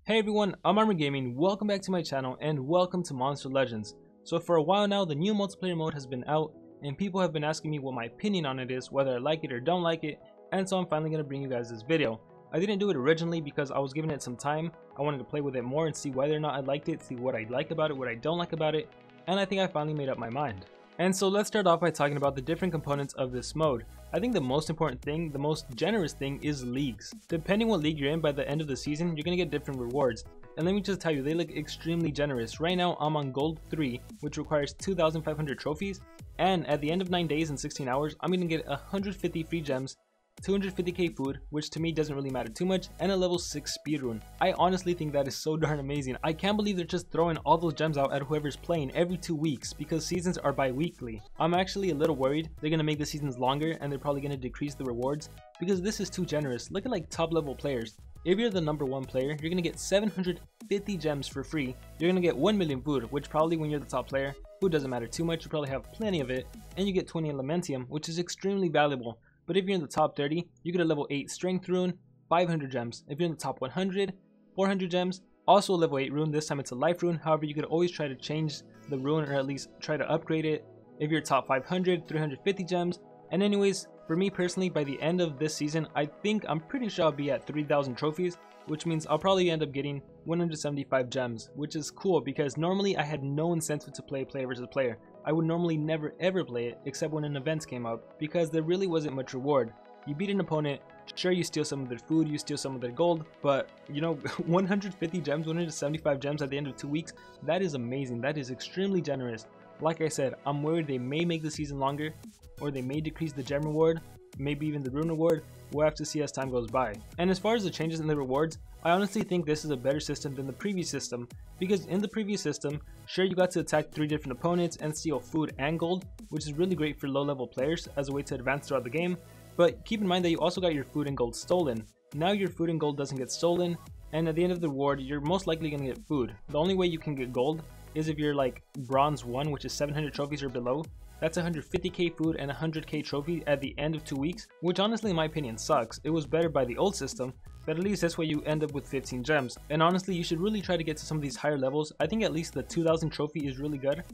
Hey everyone, I'm Armor Gaming. Welcome back to my channel and welcome to Monster Legends. So for a while now, the new multiplayer mode has been out and people have been asking me what my opinion on it is, whether I like it or don't like it, and so I'm finally going to bring you guys this video. I didn't do it originally because I was giving it some time. I wanted to play with it more and see whether or not I liked it, see what I like about it, what I don't like about it, and I think I finally made up my mind. And so let's start off by talking about the different components of this mode. I think the most important thing, the most generous thing, is leagues. Depending what league you're in, by the end of the season, you're going to get different rewards. And let me just tell you, they look extremely generous. Right now, I'm on Gold 3, which requires 2,500 trophies. And at the end of 9 days and 16 hours, I'm going to get 150 free gems, 250k food, which to me doesn't really matter too much, and a level 6 speedrun. I honestly think that is so darn amazing. I can't believe they're just throwing all those gems out at whoever's playing every 2 weeks because seasons are bi-weekly. I'm actually a little worried they're going to make the seasons longer and they're probably going to decrease the rewards because this is too generous. Look at like top level players. If you're the #1 player, you're going to get 750 gems for free. You're going to get 1 million food, which probably when you're the top player, food doesn't matter too much, you probably have plenty of it, and you get 20 elementium, which is extremely valuable. But if you're in the top 30, you get a level 8 strength rune, 500 gems. If you're in the top 100, 400 gems. Also a level 8 rune, this time it's a life rune. However, you could always try to change the rune or at least try to upgrade it. If you're top 500, 350 gems. And anyways, for me personally, by the end of this season, I'm pretty sure I'll be at 3,000 trophies, which means I'll probably end up getting 175 gems, which is cool because normally I had no incentive to play player versus player. I would normally never ever play it except when an event came up because there really wasn't much reward. You beat an opponent, sure you steal some of their food, you steal some of their gold, but you know, 150 gems, 175 gems at the end of 2 weeks, that is amazing, that is extremely generous. Like I said, I'm worried they may make the season longer or they may decrease the gem reward, maybe even the rune reward. We'll have to see as time goes by. And as far as the changes in the rewards, I honestly think this is a better system than the previous system because in the previous system, sure you got to attack 3 different opponents and steal food and gold, which is really great for low level players as a way to advance throughout the game, but keep in mind that you also got your food and gold stolen. Now your food and gold doesn't get stolen, and at the end of the reward, you're most likely going to get food. The only way you can get gold is if you're like bronze 1, which is 700 trophies or below. That's 150k food and 100k trophy at the end of 2 weeks, which honestly in my opinion sucks. It was better by the old system, but at least this way you end up with 15 gems. And honestly, you should really try to get to some of these higher levels. I think at least the 2000 trophy is really good.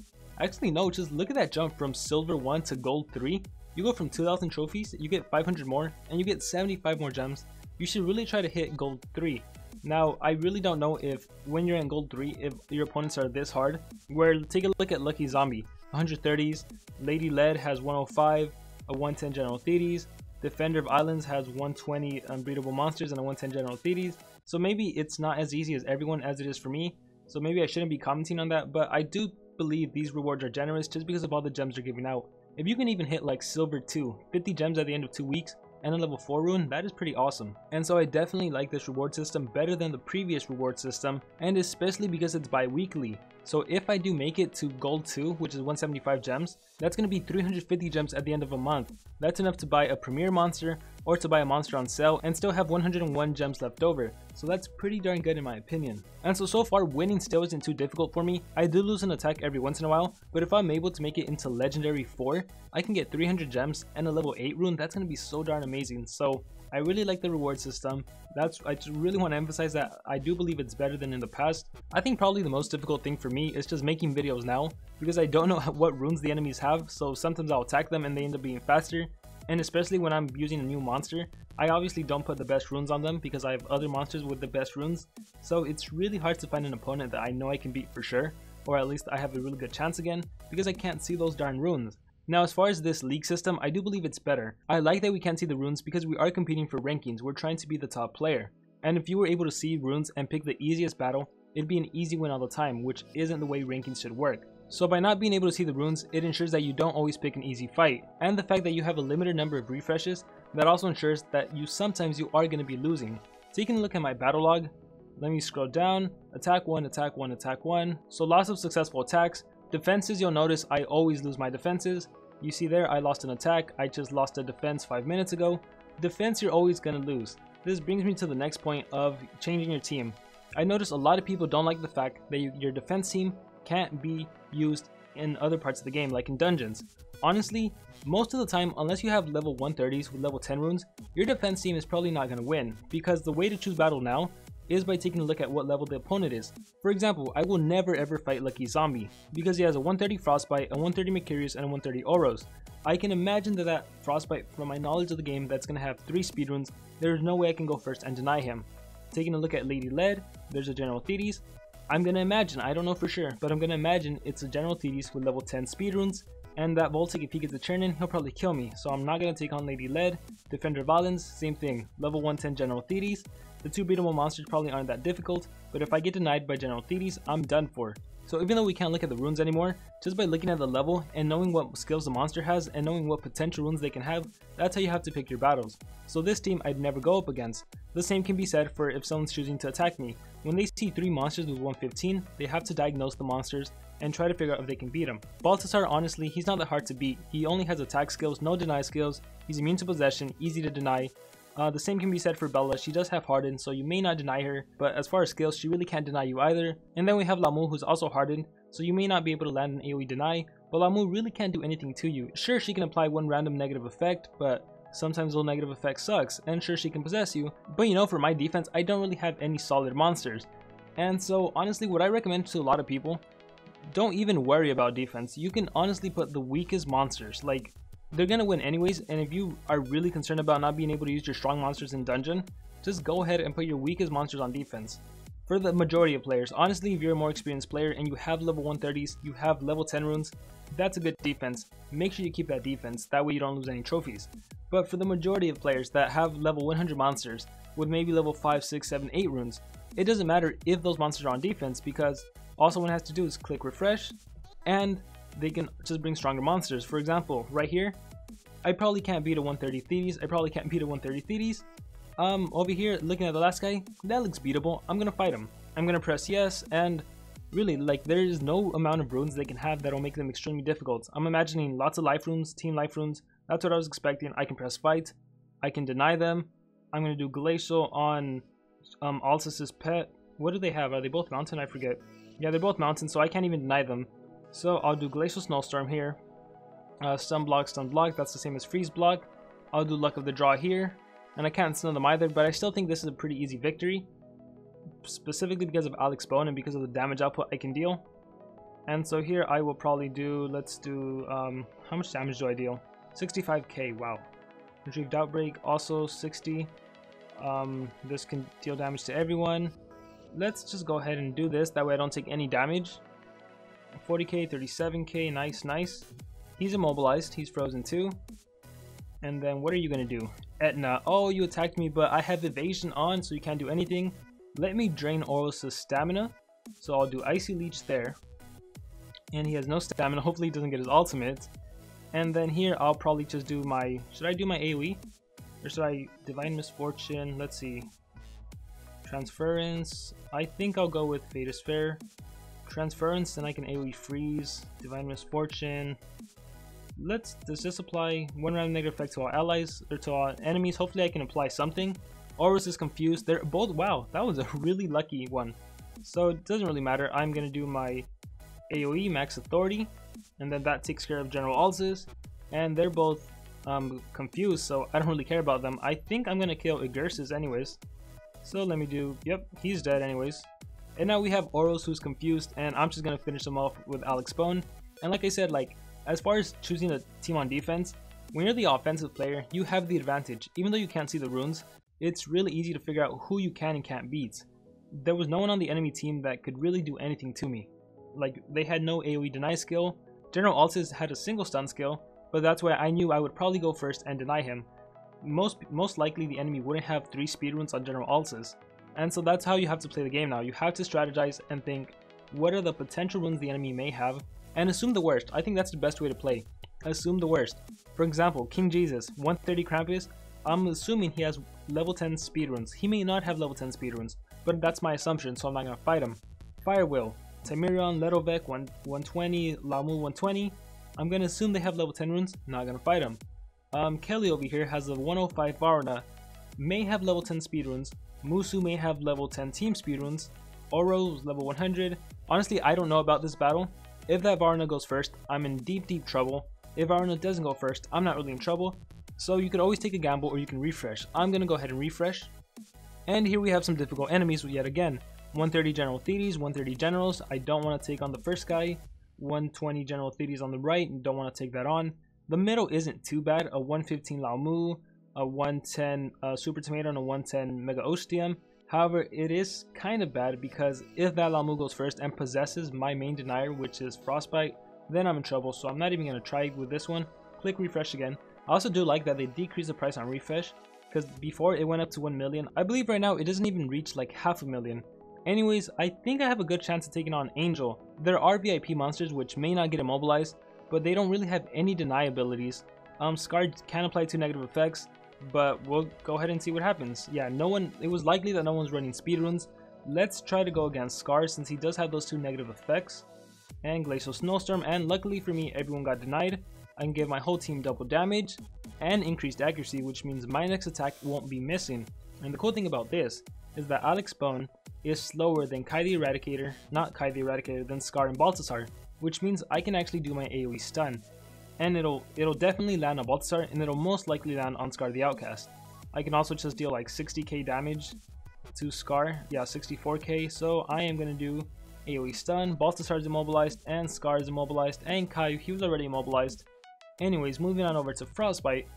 Actually no, just look at that jump from silver 1 to gold 3. You go from 2000 trophies, you get 500 more, and you get 75 more gems. You should really try to hit gold 3. Now, I really don't know if when you're in gold 3, if your opponents are this hard, where take a look at Lucky Zombie, 130s, Lady Lead has 105, a 110 General Thetes, Defender of Islands has 120 Unbreedable Monsters and a 110 General Thetes, so maybe it's not as easy as everyone as it is for me, so maybe I shouldn't be commenting on that, but I do believe these rewards are generous just because of all the gems they're giving out. If you can even hit like Silver 2, 50 gems at the end of 2 weeks, and a level 4 rune, that is pretty awesome. And so I definitely like this reward system better than the previous reward system, and especially because it's bi-weekly. So if I do make it to gold 2, which is 175 gems, that's going to be 350 gems at the end of a month. That's enough to buy a premier monster or to buy a monster on sale and still have 101 gems left over. So that's pretty darn good in my opinion. And so far winning still isn't too difficult for me. I do lose an attack every once in a while, but if I'm able to make it into legendary 4, I can get 300 gems and a level 8 rune. That's going to be so darn amazing. So I really like the reward system. I just really want to emphasize that I do believe it's better than in the past. I think probably the most difficult thing for me is just making videos now because I don't know what runes the enemies have, so sometimes I'll attack them and they end up being faster. And especially when I'm using a new monster, I obviously don't put the best runes on them because I have other monsters with the best runes. So it's really hard to find an opponent that I know I can beat for sure, or at least I have a really good chance again because I can't see those darn runes. Now as far as this league system, I do believe it's better. I like that we can't see the runes because we are competing for rankings, we're trying to be the top player. And if you were able to see runes and pick the easiest battle, it'd be an easy win all the time, which isn't the way rankings should work. So by not being able to see the runes, it ensures that you don't always pick an easy fight. And the fact that you have a limited number of refreshes, that also ensures that sometimes you are going to be losing. Taking a look at my battle log, let me scroll down, attack 1, attack 1, attack 1. So lots of successful attacks. Defenses, you'll notice I always lose my defenses. You see there, I lost an attack, I just lost a defense 5 minutes ago. Defense you're always going to lose. This brings me to the next point of changing your team. I notice a lot of people don't like the fact that your defense team can't be used in other parts of the game, like in dungeons. Honestly, most of the time, unless you have level 130s with level 10 runes, your defense team is probably not going to win, because the way to choose battle now is by taking a look at what level the opponent is. For example, I will never ever fight Lucky Zombie because he has a 130 Frostbite, a 130 Mercurius, and a 130 Oros. I can imagine that Frostbite, from my knowledge of the game, that's going to have 3 speedruns. There's no way I can go first and deny him. Taking a look at Lady Lead, there's a General Thetis. I'm going to imagine, I don't know for sure, but I'm going to imagine it's a General Thetis with level 10 speedruns, and that Voltic, if he gets a turn in, he'll probably kill me, so I'm not going to take on Lady Lead. Defender Valens, same thing, level 110 General Thetis. The 2 beatable monsters probably aren't that difficult, but if I get denied by General Thetis, I'm done for. So even though we can't look at the runes anymore, just by looking at the level and knowing what skills the monster has and knowing what potential runes they can have, that's how you have to pick your battles. So this team I'd never go up against. The same can be said for if someone's choosing to attack me. When they see 3 monsters with 115, they have to diagnose the monsters and try to figure out if they can beat him. Balthasar, honestly, he's not that hard to beat. He only has attack skills, no deny skills, he's immune to possession, easy to deny. The same can be said for Bella. She does have hardened, so you may not deny her, but as far as skills, she really can't deny you either. And then we have Lamu, who's also hardened, so you may not be able to land an AoE deny, but Lamu really can't do anything to you. Sure, she can apply one random negative effect, but sometimes those negative effect sucks, and sure, she can possess you, but you know, for my defense, I don't really have any solid monsters. And so honestly, what I recommend to a lot of people, don't even worry about defense. You can honestly put the weakest monsters, like, they're gonna win anyways, and if you are really concerned about not being able to use your strong monsters in dungeon, just go ahead and put your weakest monsters on defense. For the majority of players, honestly, if you're a more experienced player and you have level 130s, you have level 10 runes, that's a good defense. Make sure you keep that defense, that way you don't lose any trophies. But for the majority of players that have level 100 monsters with maybe level 5, 6, 7, 8 runes, it doesn't matter if those monsters are on defense, because all someone has to do is click refresh and they can just bring stronger monsters. For example, right here, I probably can't beat a 130 Thetis. I probably can't beat a 130 Thetis. Over here, looking at the last guy, that looks beatable. I'm gonna fight him. I'm gonna press yes, and really, like, there is no amount of runes they can have that'll make them extremely difficult. I'm imagining lots of life runes, team life runes. That's what I was expecting. I can press fight. I can deny them. I'm gonna do Glacial on Altus's pet. What do they have? Are they both mountain? I forget. Yeah, they're both mountain, so I can't even deny them. So I'll do Glacial Snowstorm here. Stun block, that's the same as freeze block. I'll do Luck of the Draw here, and I can't stun them either, but I still think this is a pretty easy victory, specifically because of Alex Bone and because of the damage output I can deal. And so here I will probably do, let's do, how much damage do I deal? 65k, wow. Retrieved Outbreak, also 60. This can deal damage to everyone. Let's just go ahead and do this, that way I don't take any damage. 40k, 37k, nice. He's immobilized, he's frozen too. And then what are you gonna do? Etna, oh, you attacked me, but I have evasion on, so you can't do anything. Let me drain Oros' stamina. So I'll do Icy Leech there. And he has no stamina, hopefully he doesn't get his ultimate. And then here I'll probably just do my, should I do my AoE? Or should I Divine Misfortune? Let's see. Transference, I think I'll go with Fate is Fair. Transference, then I can AoE freeze, Divine Misfortune. Does this apply one random negative effect to all allies or to all enemies? Hopefully I can apply something. Oros is confused. They're both, wow, that was a really lucky one. So it doesn't really matter. I'm gonna do my AoE Max Authority, and then that takes care of General Alz's, and they're both confused, so I don't really care about them. I think I'm gonna kill Igursis anyways. So let me do, yep, he's dead anyways. And now we have Oros who's confused, and I'm just gonna finish him off with Alex Bone. And like I said, like, as far as choosing a team on defense, when you're the offensive player, you have the advantage. Even though you can't see the runes, it's really easy to figure out who you can and can't beat. There was no one on the enemy team that could really do anything to me. Like, they had no AoE deny skill. General Altis had a single stun skill, but that's why I knew I would probably go first and deny him. Most likely the enemy wouldn't have 3 speedruns on General Altis. And so that's how you have to play the game now. You have to strategize and think, what are the potential runes the enemy may have, and assume the worst. I think that's the best way to play. Assume the worst. For example, King Jesus, 130 Krampus, I'm assuming he has level 10 speedruns. He may not have level 10 speedruns, but that's my assumption, so I'm not going to fight him. Firewheel, Timerion, Ledovec, 120, Lamu, 120. I'm going to assume they have level 10 runes, not going to fight him. Kelly over here has a 105 Varuna, may have level 10 speedruns. Musu may have level 10 team speedruns. Oro is level 100. Honestly, I don't know about this battle. If that Varuna goes first, I'm in deep trouble. If Varuna doesn't go first, I'm not really in trouble. So you could always take a gamble or you can refresh. I'm going to go ahead and refresh. And here we have some difficult enemies yet again. 130 General Thetes, 130 Generals. I don't want to take on the first guy. 120 General Thetes on the right, don't want to take that on. The middle isn't too bad. A 115 Lao Mu, a 110 Super Tomato, and a 110 Mega Ostium. However, it is kind of bad because if that Lao Mu goes first and possesses my main denier, which is Frostbite, then I'm in trouble. So I'm not even going to try with this one. Click refresh again. I also do like that they decrease the price on refresh, because before it went up to 1 million. I believe right now it doesn't even reach like 500,000. Anyways, I think I have a good chance of taking on Angel. There are VIP monsters which may not get immobilized, but they don't really have any deny abilities. Scar can apply 2 negative effects, but we'll go ahead and see what happens. Yeah, it was likely that no one's running speed runes. Let's try to go against Scar since he does have those 2 negative effects. And Glacial Snowstorm, and luckily for me, everyone got denied. I can give my whole team double damage and increased accuracy, which means my next attack won't be missing. And the cool thing about this is that Alex Bone is slower than Kai the Eradicator, than Scar and Balthasar, which means I can actually do my AoE stun. And it'll definitely land on Balthasar, and it'll most likely land on Scar the Outcast. I can also just deal like 60k damage to Scar, yeah, 64k, so I am going to do AoE stun. Balthasar is immobilized, and Scar is immobilized, and Kai, he was already immobilized. Anyways, moving on over to Frostbite,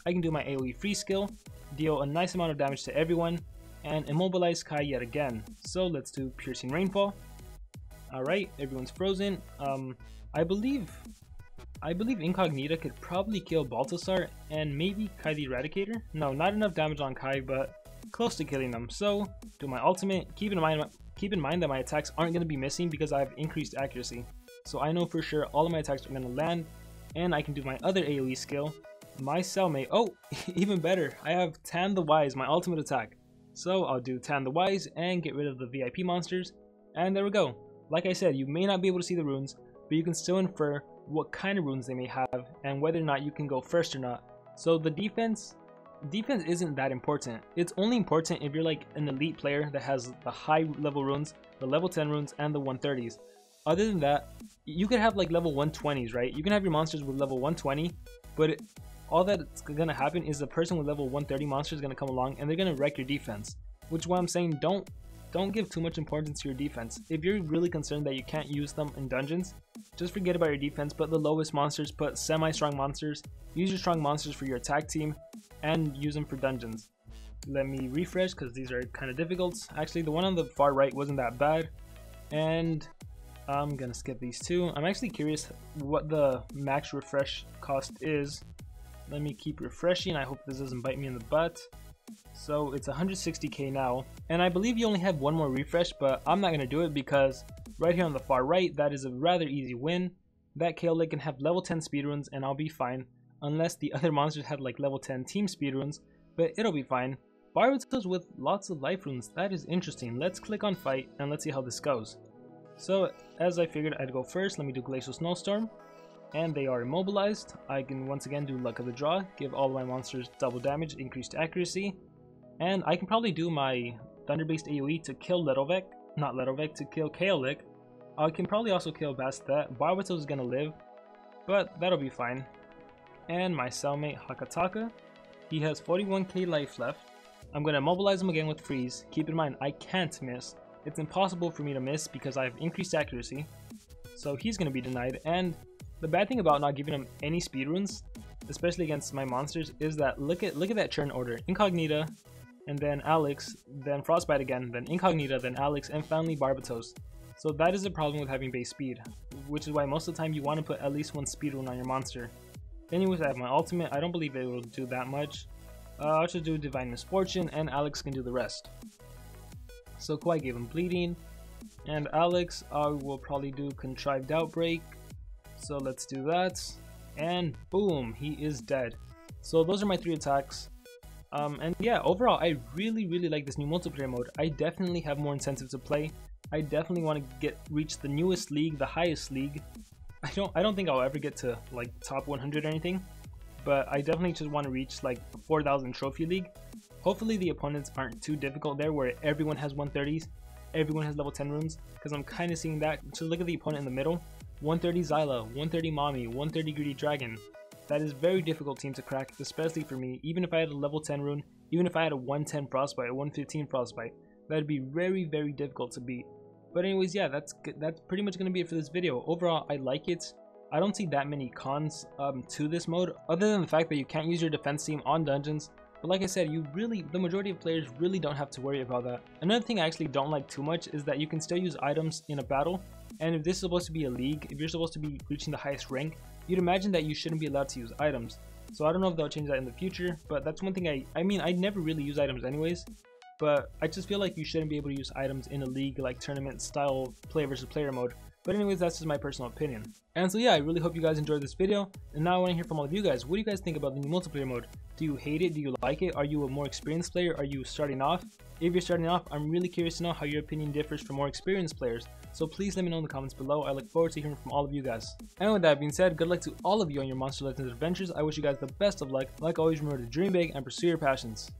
I can do my AoE free skill, deal a nice amount of damage to everyone, and immobilize Kai yet again. So let's do Piercing Rainfall. Alright, everyone's frozen. I believe Incognita could probably kill Balthasar and maybe Kai the Eradicator. No, not enough damage on Kai, but close to killing them. So, do my ultimate. Keep in mind that my attacks aren't going to be missing because I have increased accuracy. So I know for sure all of my attacks are going to land, and I can do my other AoE skill, my Cellmate. Oh, even better, I have Tan the Wise, my ultimate attack. So I'll do Tan the Wise and get rid of the VIP monsters, and there we go. Like I said, you may not be able to see the runes, but you can still infer what kind of runes they may have and whether or not you can go first or not. So the defense isn't that important. It's only important if you're like an elite player that has the high level runes, the level 10 runes, and the 130s. Other than that, you could have like level 120s, right? You can have your monsters with level 120, but all that's gonna happen is the person with level 130 monster is gonna come along and they're gonna wreck your defense. Which is why I'm saying don't give too much importance to your defense. If you're really concerned that you can't use them in dungeons, just forget about your defense. Put the lowest monsters, put semi-strong monsters, use your strong monsters for your attack team, and use them for dungeons. Let me refresh because these are kind of difficult. Actually, the one on the far right wasn't that bad, and I'm gonna skip these two. I'm actually curious what the max refresh cost is. Let me keep refreshing. I hope this doesn't bite me in the butt. So it's 160k now, and I believe you only have one more refresh, but I'm not gonna do it because right here on the far right, that is a rather easy win. That Kaolic can have level 10 speedruns and I'll be fine, unless the other monsters had like level 10 team speedruns, but it'll be fine. Barbatos with lots of life runes, that is interesting. Let's click on fight and let's see how this goes. So as I figured I'd go first, let me do Glacial Snowstorm, and they are immobilized. I can once again do Luck of the Draw, give all of my monsters double damage, increased accuracy, and I can probably do my Thunder-based AoE to kill to kill Kaolic. I can probably also kill Bastet. Barbatos is gonna live, but that'll be fine. And my cellmate Hakataka, he has 41k life left. I'm gonna immobilize him again with Freeze. Keep in mind, I can't miss. It's impossible for me to miss because I have increased accuracy. So he's gonna be denied, and the bad thing about not giving him any speedruns, especially against my monsters, is that look at that churn order. Incognita, and then Alex, then Frostbite again, then Incognita, then Alex, and finally Barbatos. So that is the problem with having base speed, which is why most of the time you want to put at least one speedrun on your monster. Anyways, I have my ultimate. I don't believe it will do that much. I'll just do Divine Misfortune, and Alex can do the rest. So Kawhi gave him Bleeding, and Alex, I will probably do Contrived Outbreak. So let's do that, and boom, he is dead. So those are my 3 attacks. And yeah, overall, I really like this new multiplayer mode. I definitely have more incentive to play. I definitely want to reach the newest league, the highest league. I don't think I'll ever get to like top 100 or anything, but I definitely just want to reach like 4,000 trophy league. Hopefully the opponents aren't too difficult there, where everyone has 130s, everyone has level 10 runes, because I'm kind of seeing that. So look at the opponent in the middle: 130 Zyla, 130 Mommy, 130 Greedy Dragon. That is very difficult team to crack, especially for me. Even if I had a level 10 rune, Even if I had a 110 frostbite, a 115 frostbite, that'd be very, very difficult to beat. But anyways, yeah, that's pretty much going to be it for this video. Overall, I like it. I don't see that many cons to this mode, other than the fact that you can't use your defense team on dungeons. But like I said, the majority of players really don't have to worry about that. Another thing I actually don't like too much is that you can still use items in a battle. And if this is supposed to be a league, if you're supposed to be reaching the highest rank, you'd imagine that you shouldn't be allowed to use items. So I don't know if they'll change that in the future, but that's one thing I mean, I never really use items anyways. But I just feel like you shouldn't be able to use items in a league like tournament style player versus player mode. But anyways, that's just my personal opinion. And so yeah, I really hope you guys enjoyed this video. And now I want to hear from all of you guys. What do you guys think about the new multiplayer mode? Do you hate it? Do you like it? Are you a more experienced player? Are you starting off? If you're starting off, I'm really curious to know how your opinion differs from more experienced players. So please let me know in the comments below. I look forward to hearing from all of you guys. And with that being said, good luck to all of you on your Monster Legends adventures. I wish you guys the best of luck. Like always, remember to dream big and pursue your passions.